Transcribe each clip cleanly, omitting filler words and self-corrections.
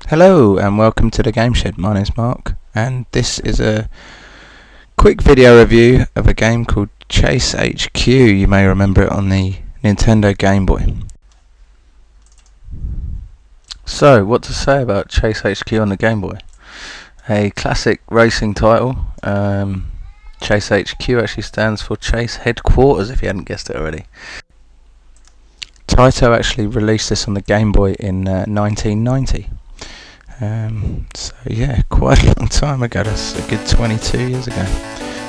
Hello and welcome to the Game Shed. My name's Mark and this is a quick video review of a game called Chase HQ. You may remember it on the Nintendo Game Boy. So, what to say about Chase HQ on the Game Boy? A classic racing title. Chase HQ actually stands for Chase Headquarters, if you hadn't guessed it already. Taito actually released this on the Game Boy in 1990. So yeah, quite a long time ago. That's a good 22 years ago.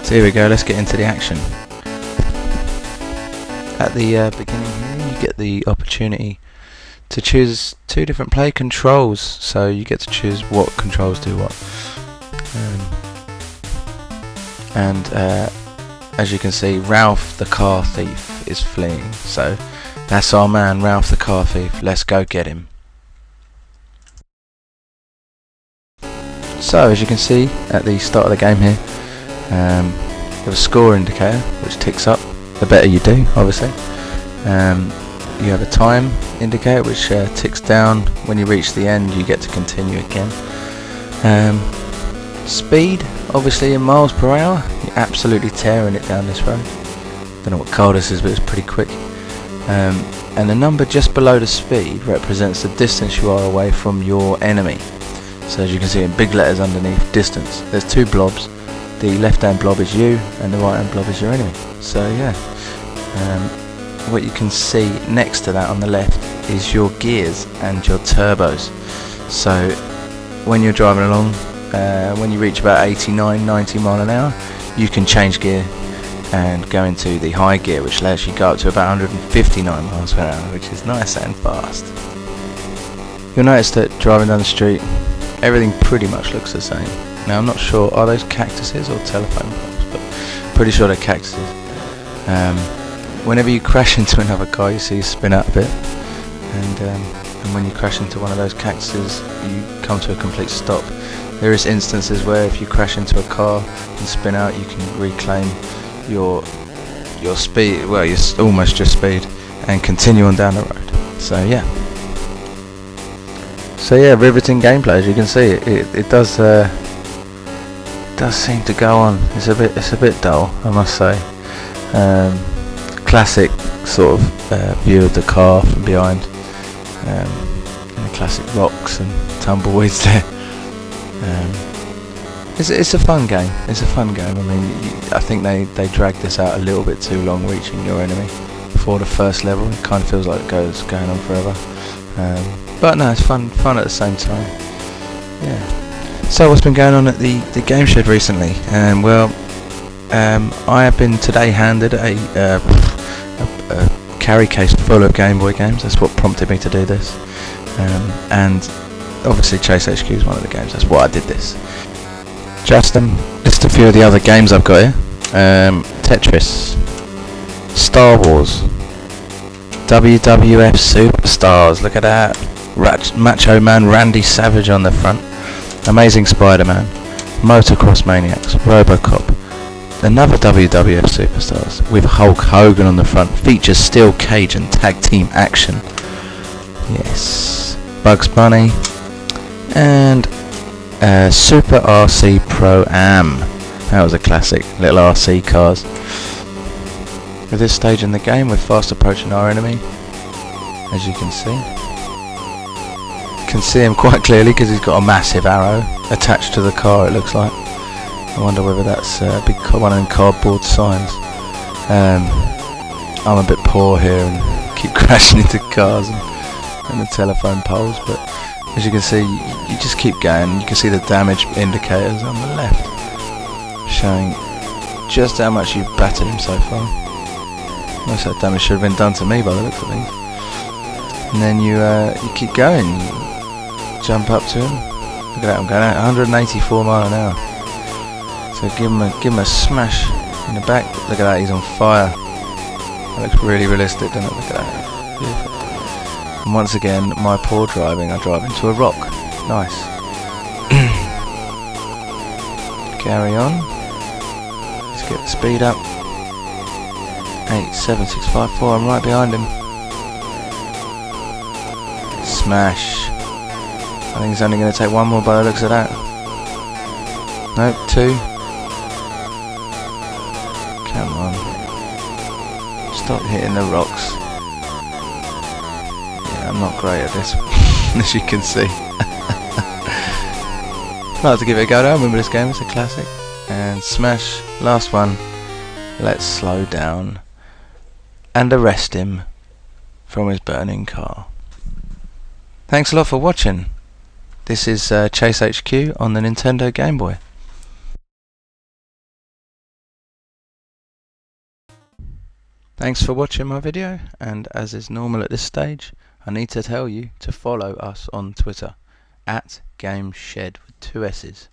So here we go, let's get into the action. At the beginning here you get the opportunity to choose two different play controls, so you get to choose what controls do what. As you can see, Ralph the car thief is fleeing, so that's our man, Ralph the car thief. Let's go get him. So as you can see at the start of the game here, you have a score indicator which ticks up the better you do, obviously. You have a time indicator which ticks down. When you reach the end you get to continue again. Speed, obviously in miles per hour, you're absolutely tearing it down this road. Don't know what car this is, but it's pretty quick. And the number just below the speed represents the distance you are away from your enemy. So as you can see in big letters underneath, distance. There's two blobs. The left hand blob is you and the right hand blob is your enemy. So yeah, what you can see next to that on the left is your gears and your turbos. So when you're driving along, when you reach about 89-90 mile an hour, you can change gear and go into the high gear, which lets you go up to about 159 miles per hour, which is nice and fast. You'll notice that driving down the street, everything pretty much looks the same. Now I'm not sure, are those cactuses or telephone poles, but pretty sure they're cactuses. Whenever you crash into another car you see spin out a bit, and when you crash into one of those cactuses you come to a complete stop. There is instances where if you crash into a car and spin out you can reclaim your speed, well almost your speed, and continue on down the road. So yeah, riveting gameplay. As you can see, it does seem to go on. It's a bit dull, I must say. Classic sort of view of the car from behind, and the classic rocks and tumbleweeds there. It's a fun game. It's a fun game. I mean, I think they dragged this out a little bit too long, reaching your enemy before the first level. It kind of feels like it going on forever. But no, it's fun at the same time. Yeah. So what's been going on at the Game Shed recently? I have been today handed a carry case full of Game Boy games. That's what prompted me to do this. And obviously Chase HQ is one of the games. That's why I did this. Just a few of the other games I've got here. Tetris, Star Wars, WWF Superstars, look at that. Macho Man Randy Savage on the front, Amazing Spider-Man, Motocross Maniacs, Robocop, another WWF Superstars with Hulk Hogan on the front, features steel cage and tag team action. Yes, Bugs Bunny, and Super RC Pro-Am. That was a classic, little RC cars. At this stage in the game we're fast approaching our enemy, as you can see. You can see him quite clearly because he's got a massive arrow attached to the car, it looks like. I wonder whether that's a big one of them cardboard signs. I'm a bit poor here and keep crashing into cars and the telephone poles, but as you can see you just keep going. You can see the damage indicators on the left showing just how much you've battered him so far. Most of that damage should have been done to me by the looks of things. And then you keep going, you jump up to him. Look at that, I'm going at 184 mile an hour. So give him a smash in the back. Look at that, he's on fire. That looks really realistic, doesn't it? Look at that. Beautiful. And once again, my poor driving, I drive into a rock. Nice. Carry on. Let's get the speed up. 87654, I'm right behind him. Smash. I think it's only going to take one more by the looks of that. Nope, 2. Come on. Stop hitting the rocks. Yeah, I'm not great at this, as you can see. I'd like to give it a go though. I remember this game, it's a classic. And smash, last one. Let's slow down and arrest him from his burning car. Thanks a lot for watching. This is Chase HQ on the Nintendo Game Boy. Thanks for watching my video, and as is normal at this stage, I need to tell you to follow us on Twitter at GameShed with 2 S's.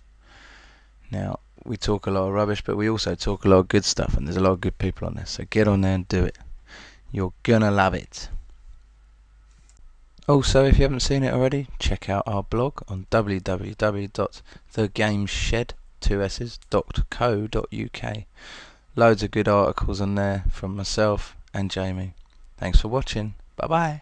Now, we talk a lot of rubbish, but we also talk a lot of good stuff, and there's a lot of good people on there, so get on there and do it. You're gonna love it. Also, if you haven't seen it already, check out our blog on www.thegameshed.co.uk. Loads of good articles on there from myself and Jamie. Thanks for watching. Bye bye.